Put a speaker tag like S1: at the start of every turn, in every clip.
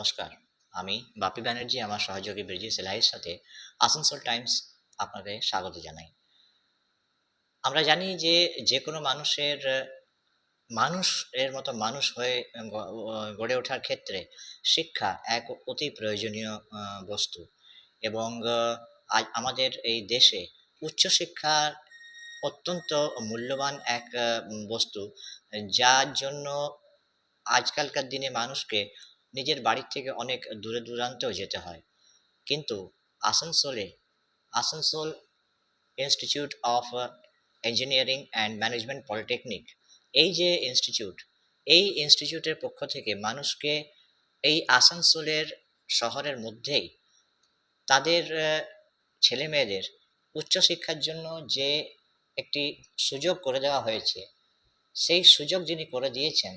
S1: নমস্কার। আমি বাপি ব্যানার্জি আমার সহযোগী ব্রিজেশ এলাহির সাথে আসানসোল টাইমস আপনাদের স্বাগত জানাই। আমরা জানি যে যেকোনো মানুষের মানুষ এর মতো মানুষ হয়ে গ গড়ে ওঠার ক্ষেত্রে শিক্ষা এক অতি প্রয়োজনীয় বস্তু এবং আজ আমাদের এই দেশে উচ্চশিক্ষা অত্যন্ত মূল্যবান এক বস্তু। যার জন্য আজকালকার দিনে মানুষকে নিজের বাড়ির থেকে অনেক দূরে দূরান্তেও যেতে হয়। কিন্তু আসানসোলে Asansol institute of engineering and management polytechnic, এই যে ইনস্টিটিউট, এই ইনস্টিটিউটের পক্ষ থেকে মানুষকে এই আসানসোলের শহরের মধ্যেই তাদের ছেলেমেয়েদের উচ্চশিক্ষার জন্য যে একটি সুযোগ করে দেওয়া হয়েছে, সেই সুযোগ যিনি করে দিয়েছেন,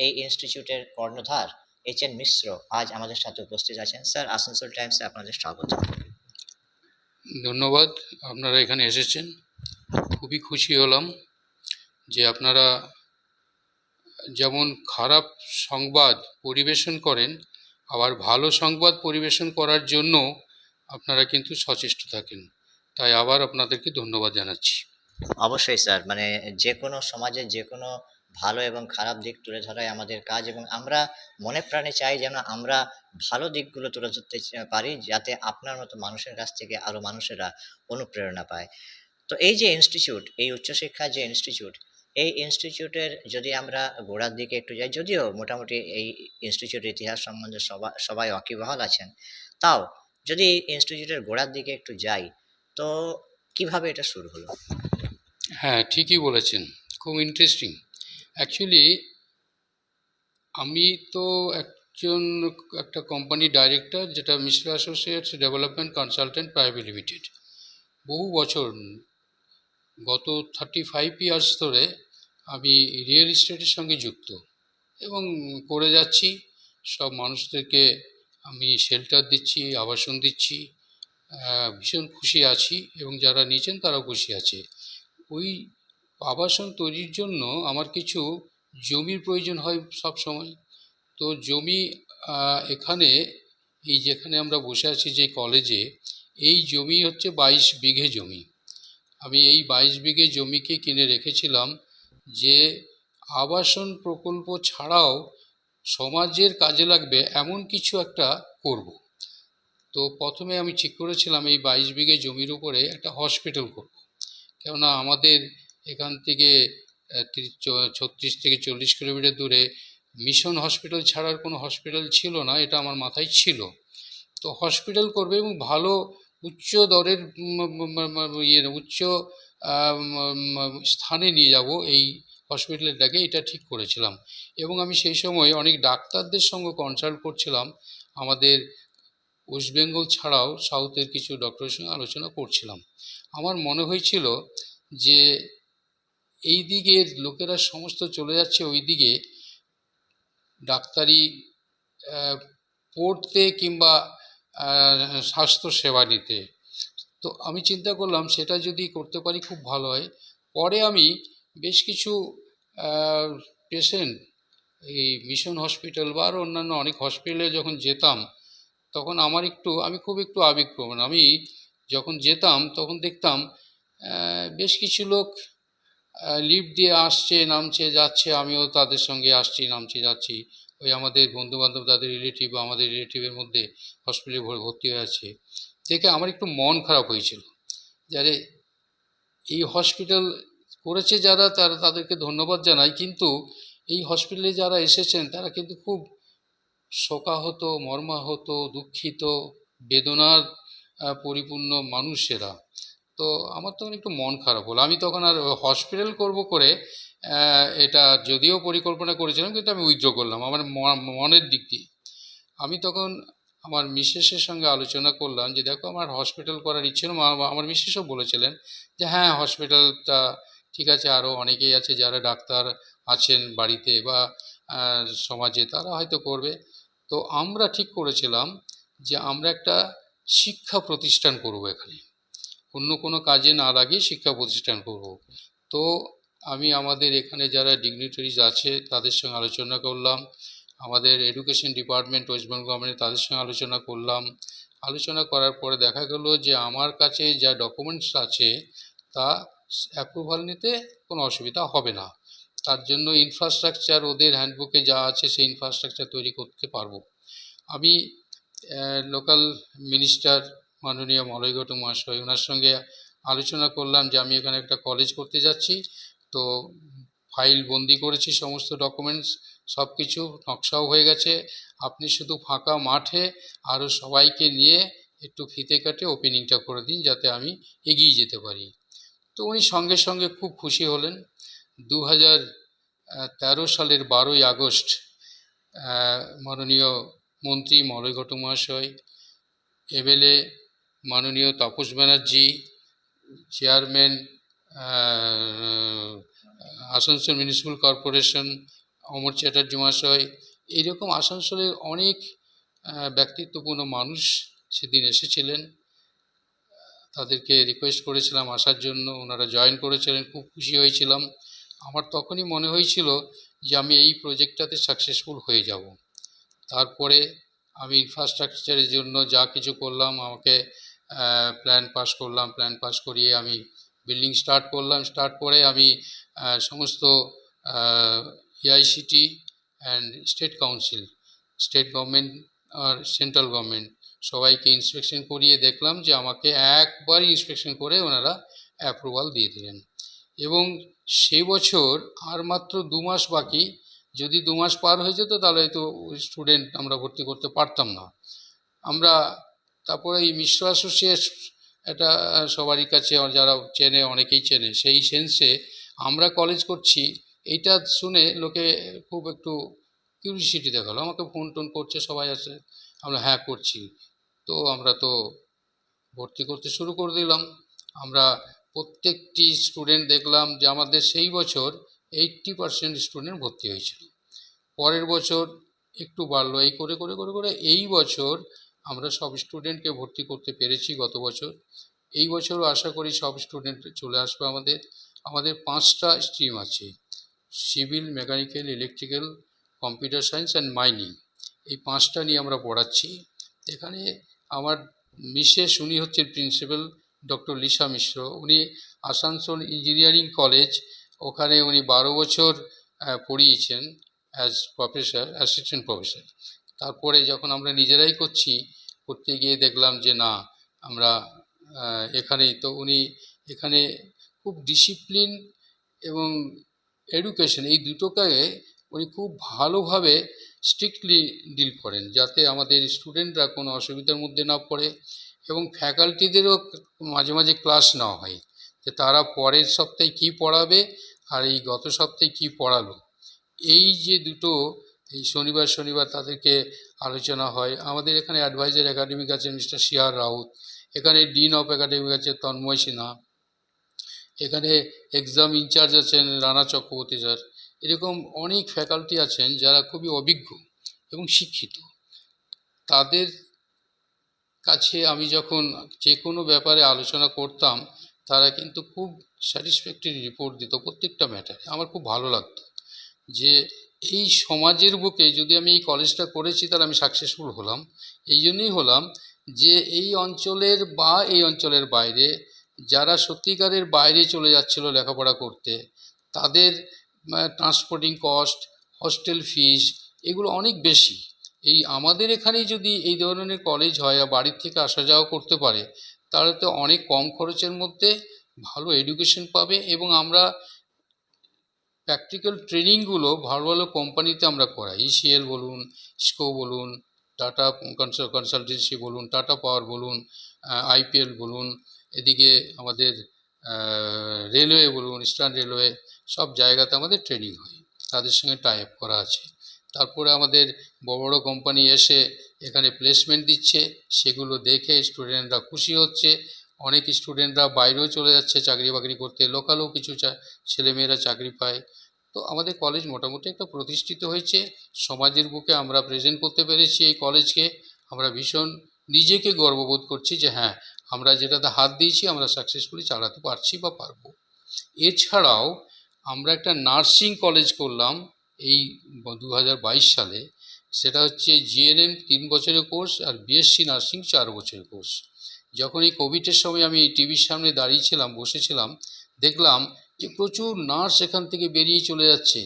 S1: এই ইনস্টিটিউটের কর্ণধার এইচ.এন. মিশ্র আজ আমাদের সাথে উপস্থিত আছেন। স্যার, আসানসোল টাইমসে আপনাদের স্বাগত।
S2: ধন্যবাদ, আপনারা এখানে এসেছেন। খুবই খুশি হলাম যে আপনারা যেমন খারাপ সংবাদ পরিবেশন করেন, আবার ভালো সংবাদ পরিবেশন করার জন্য আপনারা কিন্তু সচেষ্ট থাকেন। তাই আবার আপনাদেরকে ধন্যবাদ জানাচ্ছি।
S1: অবশ্যই স্যার, মানে যেকোনো সমাজের যেকোনো ভালো এবং খারাপ দিক তুলে ধরাই আমাদের কাজ, এবং আমরা মনে প্রাণে চাই যেন আমরা ভালো দিকগুলো তুলে ধরতে পারি, যাতে আপনার মতো মানুষের কাছ থেকে আরো মানুষেরা অনুপ্রেরণা পায়। তো এই যে ইনস্টিটিউট, এই উচ্চশিক্ষার যে ইনস্টিটিউট, এই ইনস্টিটিউটের যদি আমরা গোড়ার দিকে একটু যাই, যদিও মোটামুটি এই ইনস্টিটিউটের ইতিহাস সম্বন্ধে সবাই ওয়াকিবহাল আছেন, তাও যদি ইনস্টিটিউটের গোড়ার দিকে একটু যাই, তো কিভাবে এটা শুরু হলো?
S2: হ্যাঁ, ঠিকই বলেছেন, খুব ইন্টারেস্টিং। অ্যাকচুয়ালি আমি তো একটা কোম্পানির ডাইরেক্টর, যেটা Mishra associates development consultant private limited. বহু বছর, গত 35 ইয়ার্স ধরে আমি রিয়েল এস্টেটের সঙ্গে যুক্ত এবং করে যাচ্ছি। সব মানুষদেরকে আমি শেল্টার দিচ্ছি, আবাসন দিচ্ছি। ভীষণ খুশি আছি এবং যারা নিয়েছেন তারাও খুশি আছে। ওই আবাসন তৈরির জন্য আমার কিছু জমির প্রয়োজন হয় সব সময়। তো জমি এখানে, এই যেখানে আমরা বসে আছি যে কলেজে, এই জমি হচ্ছে 22 বিঘে জমি। আমি এই 22 বিঘে জমিকে কিনে রেখেছিলাম যে আবাসন প্রকল্প ছাড়াও সমাজের কাজে লাগবে এমন কিছু একটা করব। তো প্রথমে আমি ঠিক করেছিলাম এই 22 বিঘে জমির উপরে একটা হসপিটাল করব। কেননা আমাদের এখান থেকে 36 থেকে 40 কিলোমিটার দূরে মিশন হসপিটাল ছাড়ার কোনো হসপিটাল ছিল না, এটা আমার মাথায় ছিল। তো হসপিটাল করবে এবং ভালো উচ্চ দরের উচ্চ স্থানে নিয়ে যাব এই হসপিটালটাকে, এটা ঠিক করেছিলাম। এবং আমি সেই সময় অনেক ডাক্তারদের সঙ্গে কনসাল্ট করছিলাম। আমাদের ওয়েস্ট বেঙ্গল ছাড়াও সাউথের কিছু ডক্টরের সঙ্গে আলোচনা করছিলাম। আমার মনে হয়েছিল যে এই দিকের লোকেরা সমস্ত চলে যাচ্ছে ওই দিকে ডাক্তারি পড়তে কিংবা স্বাস্থ্য সেবা নিতে। তো আমি চিন্তা করলাম সেটা যদি করতে পারি খুব ভালো হয়। পরে আমি বেশ কিছু পেশেন্ট এই মিশন হসপিটাল বা আরও অন্যান্য অনেক হসপিটালে যখন যেতাম, তখন আমি খুব একটু আবেগপ্রবণ। আমি যখন যেতাম তখন দেখতাম বেশ কিছু লোক লিফট দিয়ে আসছে, নামছে, যাচ্ছে। আমিও তাদের সঙ্গে আসছি, নামছি, যাচ্ছি। ওই আমাদের বন্ধুবান্ধব, তাদের রিলেটিভ বা আমাদের রিলেটিভের মধ্যে হসপিটালে ভর্তি হয়ে আছে দেখে আমার একটু মন খারাপ হয়েছিল। যারে এই হসপিটাল করেছে যারা, তাদেরকে ধন্যবাদ জানাই, কিন্তু এই হসপিটালে যারা এসেছেন তারা কিন্তু খুব শোকাহত, মর্মাহত, দুঃখিত, বেদনার পরিপূর্ণ মানুষেরা। তো আমার তখন একটু মন খারাপ হলো। আমি তখন আর হসপিটাল করব করে এটা যদিও পরিকল্পনা করেছিলাম, কিন্তু আমি উইথড্র করলাম আমার মনের দিক দিয়ে। আমি তখন আমার মিসেসের সঙ্গে আলোচনা করলাম যে দেখো, আমার হসপিটাল করার ইচ্ছে। আমার মিসেসও বলেছিলেন যে হ্যাঁ, হসপিটালটা ঠিক আছে, আরও অনেকেই আছে যারা ডাক্তার আছেন বাড়িতে বা সমাজে, তারা হয়তো করবে। তো আমরা ঠিক করেছিলাম যে আমরা একটা শিক্ষা প্রতিষ্ঠান করব এখানে, অন্য কোনো কাজে না লাগিয়ে শিক্ষা প্রতিষ্ঠান করব। তো আমি আমাদের এখানে যারা ডিগনিটারিজ আছে তাদের সঙ্গে আলোচনা করলাম। আমাদের education department West Bengal government, তাদের সঙ্গে আলোচনা করলাম। আলোচনা করার পরে দেখা গেল যে আমার কাছে যা ডকুমেন্টস আছে তা অ্যাপ্রুভাল নিতে কোনো অসুবিধা হবে না। তার জন্য ইনফ্রাস্ট্রাকচার ওদের হ্যান্ডবুকে যা আছে সেই ইনফ্রাস্ট্রাকচার তৈরি করতে পারবো। আমি লোকাল মিনিস্টার মাননীয় মলয় ঘটক মহাশয়, ওনার সঙ্গে আলোচনা করলাম যে আমি এখানে একটা কলেজ করতে যাচ্ছি, তো ফাইল বন্দি করেছি সমস্ত ডকুমেন্টস, সব কিছু নকশাও হয়ে গেছে। আপনি শুধু ফাঁকা মাঠে আরও সবাইকে নিয়ে একটু ফিতে কাটে ওপেনিংটা করে দিন যাতে আমি এগিয়ে যেতে পারি। তো উনি সঙ্গে সঙ্গে খুব খুশি হলেন। 2013 সালের 12ই আগস্ট মাননীয় মন্ত্রী মলয় ঘটক মহাশয়, এমএলএ মাননীয় Tapas Banerjee, chairman Asansol municipal corporation Amar Chatterjee মহাশয়, এইরকম আসানসোলের অনেক ব্যক্তিত্বপূর্ণ মানুষ সেদিন এসেছিলেন। তাদেরকে রিকোয়েস্ট করেছিলাম আসার জন্য, ওনারা জয়েন করেছিলেন, খুব খুশি হয়েছিলাম। আমার তখনই মনে হয়েছিল যে আমি এই প্রজেক্টটাতে সাকসেসফুল হয়ে যাব। তারপরে আমি ইনফ্রাস্ট্রাকচারের জন্য যা কিছু করলাম, আমাকে প্ল্যান পাস করলাম, প্ল্যান পাস করিয়ে আমি বিল্ডিং স্টার্ট করলাম। স্টার্ট করে আমি সমস্ত AICTE and state council, state government আর সেন্ট্রাল গভর্নমেন্ট সবাইকে ইন্সপেকশন করিয়ে দেখলাম যে আমাকে একবারই ইন্সপেকশন করে ওনারা অ্যাপ্রুভাল দিয়ে দিলেন। এবং সে বছর আর মাত্র 2 মাস বাকি, যদি 2 মাস পার হয়ে যেত তাহলে হয়তো স্টুডেন্ট আমরা ভর্তি করতে পারতাম না। আমরা তারপরে এই মিশ্র অ্যাসোসিয়েটস, এটা সবারই কাছে যারা চেনে অনেকেই চেনে, সেই সেন্সে আমরা কলেজ করছি এইটা শুনে লোকে খুব একটু কিউরিসিটি দেখালো, আমাকে ফোন টোন করছে, সবাই আছে, আমরা হ্যাঁ করছি। তো আমরা তো ভর্তি করতে শুরু করে দিলাম। আমরা প্রত্যেকটি স্টুডেন্ট দেখলাম যে আমাদের সেই বছর 80% স্টুডেন্ট ভর্তি হয়েছিল। পরের বছর একটু বাড়লো, এই করে করে করে করে এই বছর আমরা সব স্টুডেন্টকে ভর্তি করতে পেরেছি গত বছর। এই বছরও আশা করি সব স্টুডেন্ট চলে আসবে। আমাদের 5টা স্ট্রিম আছে, civil, mechanical, electrical, computer science and mining. এই 5টা নিয়ে আমরা পড়াচ্ছি। এখানে আমার মিসেস, উনি হচ্ছেন প্রিন্সিপাল ডক্টর লিসা মিশ্র। উনি আসানসোল ইঞ্জিনিয়ারিং কলেজ, ওখানে উনি 12 বছর পড়িয়েছেন অ্যাজ প্রফেসর, অ্যাসিস্ট্যান্ট প্রফেসর। তারপরে যখন আমরা নিজেরাই করতে গিয়ে দেখলাম যে না, আমরা এখানেই তো উনি এখানে খুব ডিসিপ্লিন এবং এডুকেশন এই দুটোকে উনি খুব ভালোভাবে স্ট্রিক্টলি ডিল করেন যাতে আমাদের স্টুডেন্টরা কোনো অসুবিধার মধ্যে না পড়ে, এবং ফ্যাকাল্টিদেরও মাঝে মাঝে ক্লাস নেওয়া হয় যে তারা পরের সপ্তাহে কী পড়াবে আর এই গত সপ্তাহে কী পড়ালো। এই যে দুটো, এই শনিবার শনিবার তাদেরকে আলোচনা হয়। আমাদের এখানে অ্যাডভাইজার একাডেমিক আছেন মিস্টার সিআর রাউত, এখানে ডিন অফ একাডেমিক আছে তন্ময় সিনহা, এখানে এক্সাম ইনচার্জ আছেন রানা চক্রবর্তী স্যার। এরকম অনেক ফ্যাকাল্টি আছেন যারা খুবই অভিজ্ঞ এবং শিক্ষিত। তাদের কাছে আমি যখন যে কোনো ব্যাপারে আলোচনা করতাম তারা কিন্তু খুব স্যাটিসফ্যাক্টরি রিপোর্ট দিত প্রত্যেকটা ম্যাটারে। আমার খুব ভালো লাগতো যে এই সমাজের বুকে যদি আমি এই কলেজটা করেছি তাহলে আমি সাকসেসফুল হলাম। এই জন্যই হলাম যে এই অঞ্চলের বা এই অঞ্চলের বাইরে যারা সত্যিকারের বাইরে চলে যাচ্ছিল লেখাপড়া করতে, তাদের ট্রান্সপোর্টিং কস্ট, হস্টেল ফিস এগুলো অনেক বেশি। এই আমাদের এখানেই যদি এই ধরনের কলেজ হয় আর বাড়ির থেকে আসা যাওয়া করতে পারে তাহলে তো অনেক কম খরচের মধ্যে ভালো এডুকেশন পাবে। এবং আমরা প্র্যাকটিক্যাল ট্রেনিংগুলো ভালো ভালো কোম্পানিতে আমরা করাই, ইসিএল বলুন, ইসকো বলুন, টাটা কনসালটেন্সি বলুন, টাটা পাওয়ার বলুন, আইপিএল বলুন, এদিকে আমাদের রেলওয়ে বলুন, ইস্টার্ন রেলওয়ে, সব জায়গাতে আমাদের ট্রেনিং হয়, তাদের সঙ্গে টাই আপ করা আছে। তারপরে আমাদের বড় বড় কোম্পানি এসে এখানে প্লেসমেন্ট দিচ্ছে, সেগুলো দেখে স্টুডেন্টরা খুশি হচ্ছে। অনেক স্টুডেন্টরা বাইরেও চলে যাচ্ছে চাকরি বাকরি করতে, লোকালও কিছু ছেলেমেয়েরা চাকরি পায়। তো আমাদের কলেজ মোটামুটি একটা প্রতিষ্ঠিত হয়েছে, সমাজের বুকে আমরা প্রেজেন্ট করতে পেরেছি এই কলেজকে। আমরা ভীষণ নিজেকে গর্ববোধ করছি যে হ্যাঁ, আমরা যেটাতে হাত দিয়েছি আমরা সাকসেসফুলি চালাতে পারছি বা পারবো। এছাড়াও আমরা একটা নার্সিং কলেজ করলাম এই 2022 সালে। সেটা হচ্ছে জিএনএম 3 বছরের কোর্স আর বিএসসি নার্সিং 4 বছরের কোর্স। যখন এই কোভিডের সময় আমি টিভির সামনে দাঁড়িয়েছিলাম, বসেছিলাম, দেখলাম যে প্রচুর নার্স এখান থেকে বেরিয়ে চলে যাচ্ছে।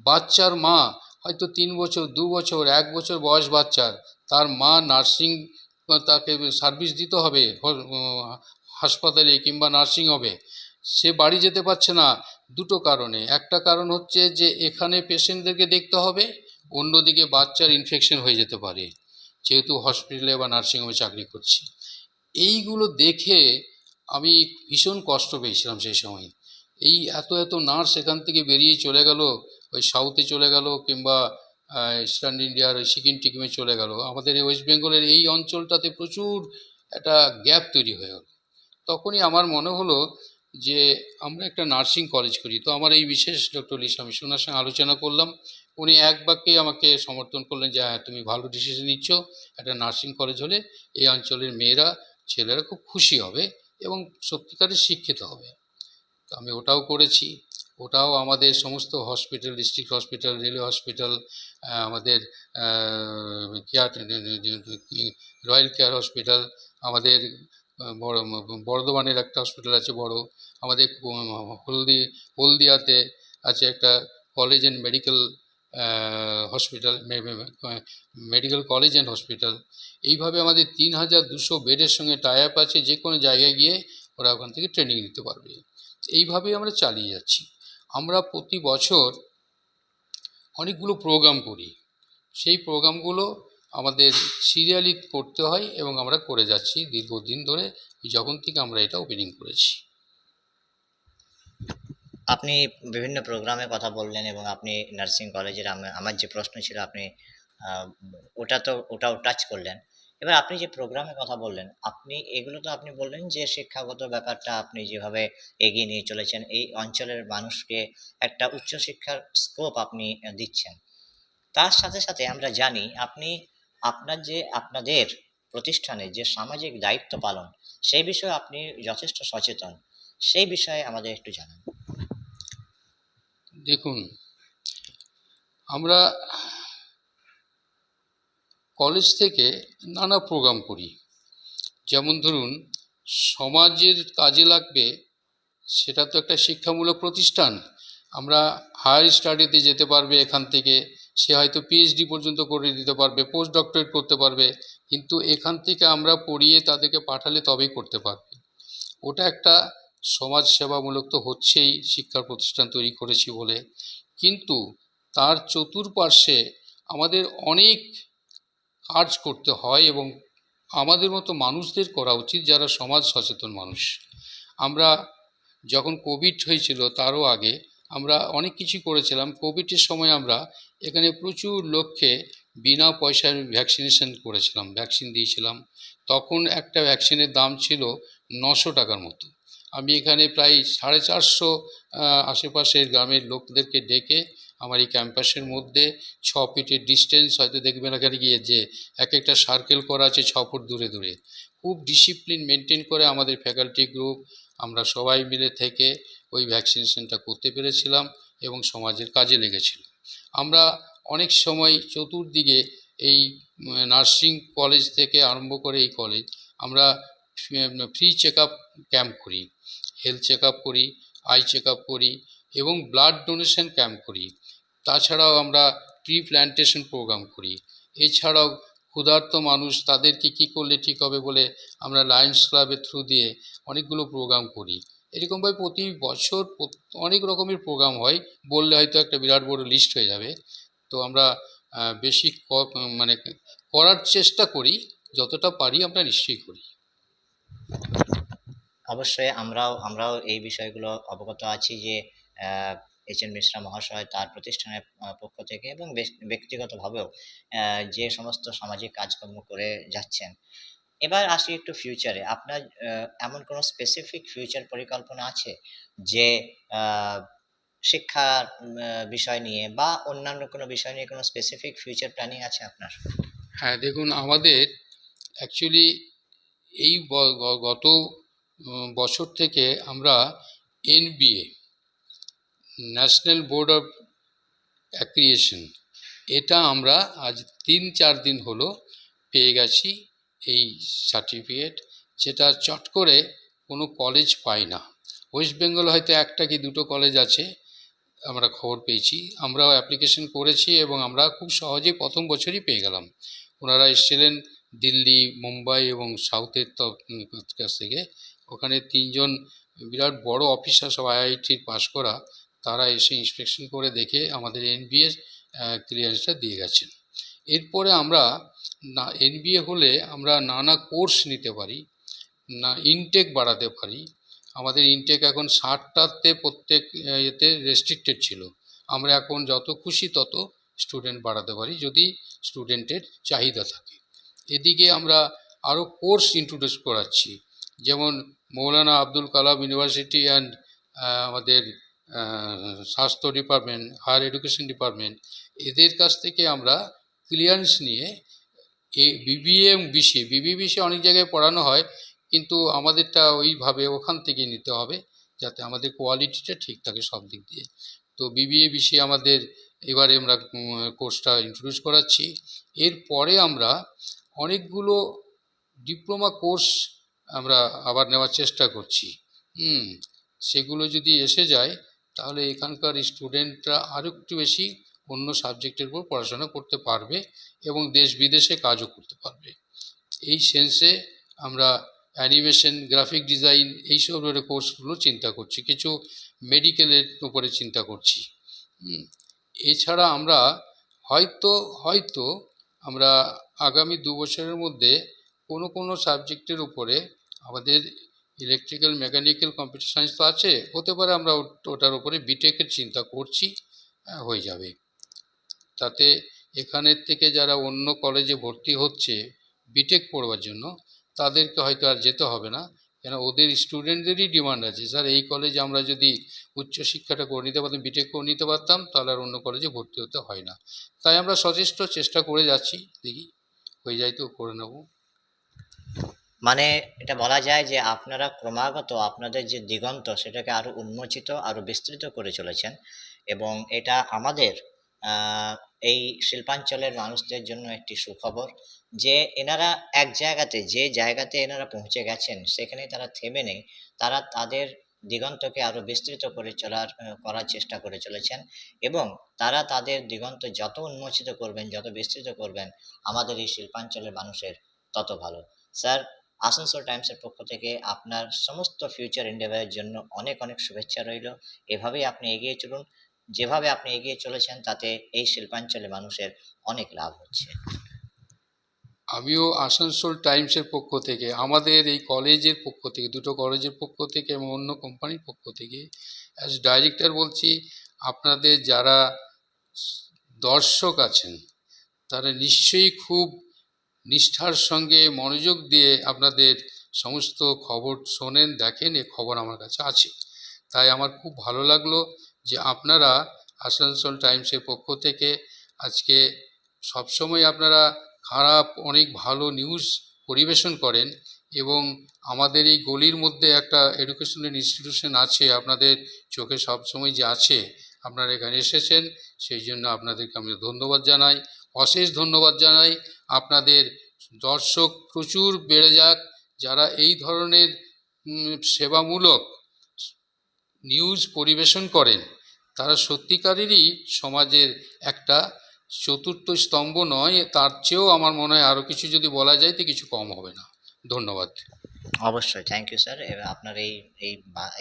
S2: বাচ্চার মা, হয়তো 3 বছর, 2 বছর, 1 বছর বয়স বাচ্চার, তার মা নার্সিং, তাকে সার্ভিস দিতে হবে হাসপাতালে কিংবা নার্সিং হবে, সে বাড়ি যেতে পারছে না। দুটো কারণে, একটা কারণ হচ্ছে যে এখানে পেশেন্টদেরকে দেখতে হবে, অন্যদিকে বাচ্চার ইনফেকশন হয়ে যেতে পারে, যেহেতু হসপিটালে বা নার্সিংহোমে চাকরি করছি। এইগুলো দেখে আমি ভীষণ কষ্ট পেয়েছিলাম সেই সময়। এই এত এত নার্স এখান থেকে বেরিয়ে চলে গেল, ওই সাউথে চলে গেল কিংবা ইস্টার্ন ইন্ডিয়ার ওই সিকিম টিকিমে চলে গেল। আমাদের এই ওয়েস্ট বেঙ্গলের এই অঞ্চলটাতে প্রচুর একটা গ্যাপ তৈরি হয়ে গেল। তখনই আমার মনে হলো যে আমরা একটা নার্সিং কলেজ করি। তো আমার এই বিশেষ ডক্টর লিসা মিশ্র, ওনার সঙ্গে আলোচনা করলাম। উনি এক বাক্যেই আমাকে সমর্থন করলেন যে হ্যাঁ, তুমি ভালো ডিসিশন নিচ্ছ, একটা নার্সিং কলেজ হলে এই অঞ্চলের মেয়েরা, ছেলেরা খুব খুশি হবে এবং সত্যিকারের শিক্ষিত হবে। তো আমি ওটাও করেছি। ওটাও আমাদের সমস্ত hospital, district hospital, railway hospital, আমাদের কেয়ার, রয়্যাল কেয়ার হসপিটাল, আমাদের বড় বর্ধমানের একটা হসপিটাল আছে বড়, আমাদের হলদিয়াতে আছে একটা college and medical hospital, medical college and hospital. এইভাবে আমাদের 3200 বেডের সঙ্গে টাই আপ আছে, যে কোনো জায়গায় গিয়ে ওরা ওখান থেকে ট্রেনিং নিতে পারবে। এইভাবেই আমরা চালিয়ে যাচ্ছি। আমরা প্রতি বছর অনেকগুলো প্রোগ্রাম করি, সেই প্রোগ্রামগুলো আমাদের সিরিয়ালি করতে হয় এবং আমরা করে যাচ্ছি দীর্ঘদিন ধরে, যখন থেকে আমরা এটা ওপেনিং করেছি।
S1: আপনি বিভিন্ন প্রোগ্রামের কথা বললেন এবং আপনি নার্সিং কলেজের আমার যে প্রশ্ন ছিল আপনি আহ, ওটাও টাচ করলেন। এবার আপনি যে প্রোগ্রামের কথা বললেন, আপনি এগুলো তো আপনি বললেন যে শিক্ষাগত ব্যাপারটা আপনি যেভাবে এগিয়ে নিয়ে চলেছেন, এই অঞ্চলের মানুষকে একটা উচ্চশিক্ষার স্কোপ আপনি দিচ্ছেন। তার সাথে সাথে আমরা জানি আপনি আপনাদের প্রতিষ্ঠানে যে সামাজিক দায়িত্ব পালন, সেই বিষয়ে আপনি যথেষ্ট সচেতন। সেই বিষয়ে আমাদের একটু জানান।
S2: দেখুন, আমরা কলেজ থেকে নানা প্রোগ্রাম করি। যেমন ধরুন, সমাজের কাজে লাগবে, সেটা তো একটা শিক্ষামূলক প্রতিষ্ঠান। আমরা হায়ার স্টাডিতে যেতে পারবে এখান থেকে, সে হয়তো পিএইচডি পর্যন্ত করে দিতে পারবে, পোস্ট ডক্টরেট করতে পারবে, কিন্তু এখান থেকে আমরা পড়িয়ে তাদেরকে পাঠালে তবেই করতে পারবে। ওটা একটা সমাজ সেবামূলক তো হচ্ছেই, শিক্ষার প্রতিষ্ঠান তৈরি করেছি বলে। কিন্তু তার চতুর্পার্শ্বে আমাদের অনেক কাজ করতে হয় এবং আমাদের মতো মানুষদের করা উচিত যারা সমাজ সচেতন মানুষ। আমরা যখন কোভিড হয়েছিল তারও আগে আমরা অনেক কিছু করেছিলাম। কোভিডের সময় আমরা এখানে প্রচুর লোককে বিনা পয়সায় ভ্যাকসিনেশন করেছিলাম, ভ্যাকসিন দিয়েছিলাম। তখন একটা ভ্যাকসিনের দাম ছিল 900 টাকার মতো। আমি এখানে প্রায় 450 আশেপাশের গ্রামের লোকদেরকে ডেকে আমার এই ক্যাম্পাসের মধ্যে 6 ফিটের ডিস্টেন্স, হয়তো দেখবেন এখানে গিয়ে যে এক একটা সার্কেল করা আছে 6 ফুট দূরে দূরে, খুব ডিসিপ্লিন মেনটেন করে আমাদের ফ্যাকাল্টি গ্রুপ আমরা সবাই মিলে থেকে ওই ভ্যাকসিনেশনটা করতে পেরেছিলাম এবং সমাজের কাজে লেগেছিল। আমরা অনেক সময় চতুর্দিকে এই নার্সিং কলেজ থেকে আরম্ভ করে এই কলেজ, আমরা ফ্রি চেক আপ ক্যাম্প করি, হেলথ চেক আপ করি, আই চেক আপ করি এবং ব্লাড ডোনেশন ক্যাম্প করি। তাছাড়াও আমরা ট্রি প্ল্যান্টেশন প্রোগ্রাম করি। এছাড়াও ক্ষুধার্ত মানুষ, তাদেরকে কী করলে ঠিক হবে বলে আমরা লায়ন্স ক্লাবের থ্রু দিয়ে অনেকগুলো প্রোগ্রাম করি। এরকমভাবে প্রতি বছর অনেক রকমের প্রোগ্রাম হয়, বললে হয়তো একটা বিরাট বড় লিস্ট হয়ে যাবে। তো আমরা বেশি মানে করার চেষ্টা করি, যতটা পারি আমরা নিশ্চয়ই করি।
S1: অবশ্যই আমরাও এই বিষয়গুলো অবগত আছি যে এইচ এন মিশ্রা মহাশয় তার প্রতিষ্ঠানের পক্ষ থেকে এবং ব্যক্তিগতভাবেও যে সমস্ত সামাজিক কাজকর্ম করে যাচ্ছেন। এবার আসি একটু ফিউচারে। আপনার এমন কোনো স্পেসিফিক ফিউচার পরিকল্পনা আছে যে আহ, শিক্ষার বিষয় নিয়ে বা অন্যান্য কোনো বিষয় নিয়ে কোনো স্পেসিফিক ফিউচার প্ল্যানিং আছে আপনার?
S2: হ্যাঁ, দেখুন, আমাদের অ্যাকচুয়ালি এই গত বছর থেকে আমরা এনবিএ, ন্যাশনাল বোর্ড অফ অ্যাক্রিয়েশন, এটা আমরা আজ 3-4 দিন হলো পেয়ে গেছি এই সার্টিফিকেট, যেটা চট করে কোনো কলেজ পায় না। ওয়েস্ট বেঙ্গল হয়তো একটা কি দুটো কলেজ আছে, আমরা খবর পেয়েছি, আমরাও অ্যাপ্লিকেশন করেছি এবং আমরা খুব সহজেই প্রথম বছরই পেয়ে গেলাম। ওনারা এসেছিলেন দিল্লি, মুম্বাই এবং সাউথের কাছ থেকে। ওখানে 3জন বিরাট বড় অফিসার, সব আইআইটির পাশ করা, তারা এসে ইন্সপেকশন করে দেখে আমাদের এনবিএ ক্লিয়ারেন্সটা দিয়ে গেছেন। এরপরে আমরা এনবিএ হলে আমরা নানা কোর্স নিতে পারি, না ইনটেক বাড়াতে পারি। আমাদের ইনটেক এখন 60টাতে প্রত্যেক এতে রেস্ট্রিক্টেড ছিল, আমরা এখন যত খুশি তত স্টুডেন্ট বাড়াতে পারি যদি স্টুডেন্টের চাহিদা থাকে। এদিকে আমরা আরও কোর্স ইন্ট্রোডিউস করাচ্ছি, যেমন মৌলানা আব্দুল কালাম ইউনিভার্সিটি অ্যান্ড আমাদের স্বাস্থ্য ডিপার্টমেন্ট, হায়ার এডুকেশন ডিপার্টমেন্ট, এদের কাছ থেকে আমরা ক্লিয়ারেন্স নিয়ে বিবিএ এবং বিবিবিসি অনেক জায়গায় পড়ানো হয়, কিন্তু আমাদেরটা ওইভাবে ওখান থেকে নিতে হবে যাতে আমাদের কোয়ালিটিটা ঠিক থাকে সব দিক দিয়ে। তো বিবিএ বিসি আমাদের এবারে আমরা কোর্সটা ইন্ট্রোডিউস করাচ্ছি। এরপরে আমরা অনেকগুলো ডিপ্লোমা কোর্স আমরা আবার নেওয়ার চেষ্টা করছি। সেগুলো যদি এসে যায় তাহলে এখানকার স্টুডেন্টরা আরও একটু বেশি অন্য সাবজেক্টের উপর পড়াশোনা করতে পারবে এবং দেশ বিদেশে কাজও করতে পারবে। এই সেন্সে আমরা অ্যানিমেশন, গ্রাফিক ডিজাইন এইসবের কোর্সগুলো চিন্তা করছি, কিছু মেডিকেলের উপরে চিন্তা করছি। এছাড়া আমরা হয়তো আমরা আগামী 2 বছরের মধ্যে কোনো সাবজেক্টের উপরে, আমাদের ইলেকট্রিক্যাল, মেকানিক্যাল, কম্পিউটার সায়েন্স তো আছে, হতে পারে আমরা ওটার উপরে বিটেকের চিন্তা করছি, হয়ে যাবে। তাতে এখানের থেকে যারা অন্য কলেজে ভর্তি হচ্ছে বিটেক পড়বার জন্য, তাদেরকে হয়তো আর যেতে হবে না, কেন ওদের স্টুডেন্টদেরই ডিমান্ড আছে, স্যার এই কলেজে আমরা যদি উচ্চশিক্ষাটা করে নিতে পারতাম, বিটেক করে নিতে পারতাম, তাহলে আর অন্য কলেজে ভর্তি হতে হয় না। তাই আমরা সচেষ্ট চেষ্টা করে যাচ্ছি, দেখি হয়ে যায় তো করে নেব।
S1: মানে এটা বলা যায় যে আপনারা ক্রমাগত আপনাদের যে দিগন্ত সেটাকে আরো উন্মোচিত, আরো বিস্তৃত করে চলেছেন, এবং এটা আমাদের এই শিল্পাঞ্চলের মানুষদের জন্য একটি সুখবর যে এনারা এক জায়গাতে, যে জায়গাতে এনারা পৌঁছে গেছেন সেখানে তারা থেমে নেই, তারা তাদের দিগন্তকে আরো বিস্তৃত করে করার চেষ্টা করে চলেছেন, এবং তারা তাদের দিগন্ত যত উন্মোচিত করবেন, যত বিস্তৃত করবেন, আমাদের এই শিল্পাঞ্চলের মানুষের তত ভালো। স্যার, আসানসোল টাইমসের পক্ষ থেকে আপনার সমস্ত ফিউচার এন্ডেভারের জন্য অনেক অনেক শুভেচ্ছা রইল। এভাবেই আপনি এগিয়ে চলুন, যেভাবে আপনি এগিয়ে চলেছেন তাতে এই শিল্পাঞ্চলে মানুষের অনেক লাভ হচ্ছে।
S2: আমিও আসানসোল টাইমসের পক্ষ থেকে, আমাদের এই কলেজের পক্ষ থেকে, দুটো কলেজের পক্ষ থেকে এবং অন্য কোম্পানির পক্ষ থেকে অ্যাজ ডাইরেক্টর বলছি, আপনাদের যারা দর্শক আছেন তারা নিশ্চয়ই খুব নিষ্ঠার সঙ্গে মনোযোগ দিয়ে আপনাদের সমস্ত খবর শোনেন, দেখেন, এ খবর আমার কাছে আছে। তাই আমার খুব ভালো লাগলো যে আপনারা আসানসোল টাইমসের পক্ষ থেকে আজকে সবসময় আপনারা খারাপ অনেক ভালো নিউজ পরিবেশন করেন, এবং আমাদের এই গলির মধ্যে একটা এডুকেশনাল ইনস্টিটিউশন আছে, আপনাদের চোখে সবসময় যে আছে, আপনারা এখানে এসেছেন, সেই জন্য আপনাদেরকে আমি ধন্যবাদ জানাই, অশেষ ধন্যবাদ জানাই। আপনাদের দর্শক প্রচুর বেড়ে যাক, যারা এই ধরনের সেবামূলক নিউজ পরিবেশন করেন তারা সত্যিকারেরই সমাজের একটা চতুর্থ স্তম্ভ নয়, তার চেয়েও আমার মনে হয় আরও কিছু যদি বলা যায় তো কিছু কম হবে না। ধন্যবাদ।
S1: অবশ্যই, থ্যাংক ইউ স্যার। আপনার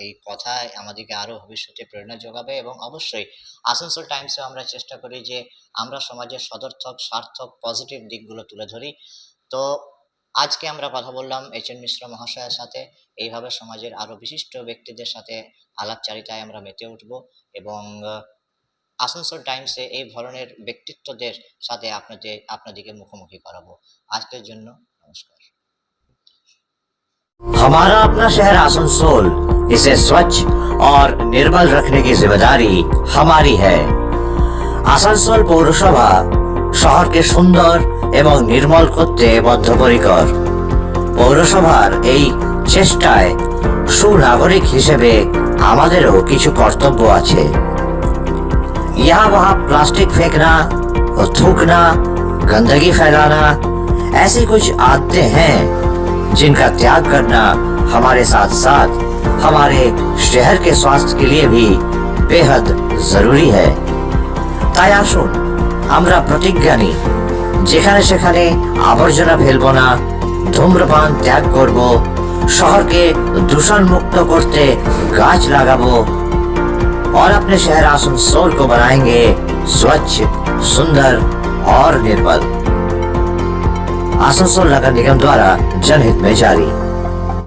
S1: এই কথা আমাদেরকে আরও ভবিষ্যতে প্রেরণা যোগাবে, এবং অবশ্যই আসানসোল টাইমসেও আমরা চেষ্টা করি যে আমরা সমাজের সদর্থক, সার্থক, পজিটিভ দিকগুলো তুলে ধরি। তো আজকে আমরা কথা বললাম এইচ.এন. মিশ্র মহাশয়ের সাথে, এইভাবে সমাজের আরও বিশিষ্ট ব্যক্তিদের সাথে আলাপচারিতায় আমরা মেতে উঠব, এবং আসানসোল টাইমসে এই ধরনের ব্যক্তিত্বদের সাথে আপনাদেরকে মুখোমুখি করাবো। আজকের জন্য নমস্কার।
S3: हमारा अपना शहर आसनसोल, इसे स्वच्छ और निर्मल रखने की जिम्मेदारी हमारी है। आसनसोल पौरसभा শহরকে সুন্দর এবং নির্মল করতে বদ্ধপরিকর। পৌরসভার এই চেষ্টায় সুনাগরিক হিসেবে আমাদেরও কিছু কর্তব্য আছে। यहाँ वहाँ प्लास्टिक फेंकना, थूकना, गंदगी फैलाना, ऐसी कुछ आदतें हैं जिनका त्याग करना हमारे साथ साथ हमारे शहर के स्वास्थ्य के लिए भी बेहद जरूरी है। তাই আসুন আমরা প্রতিজ্ঞা নিই, যেখানে সেখানে আবর্জনা ফেলবো না, ধূম্রপান ত্যাগ করব, শহরকে दूषण मुक्त करते गाछ लगाबो और अपने शहर आसनसोल को बनाएंगे स्वच्छ, सुंदर और निर्मल। आसनसोल नगर निगम द्वारा जनहित में जारी।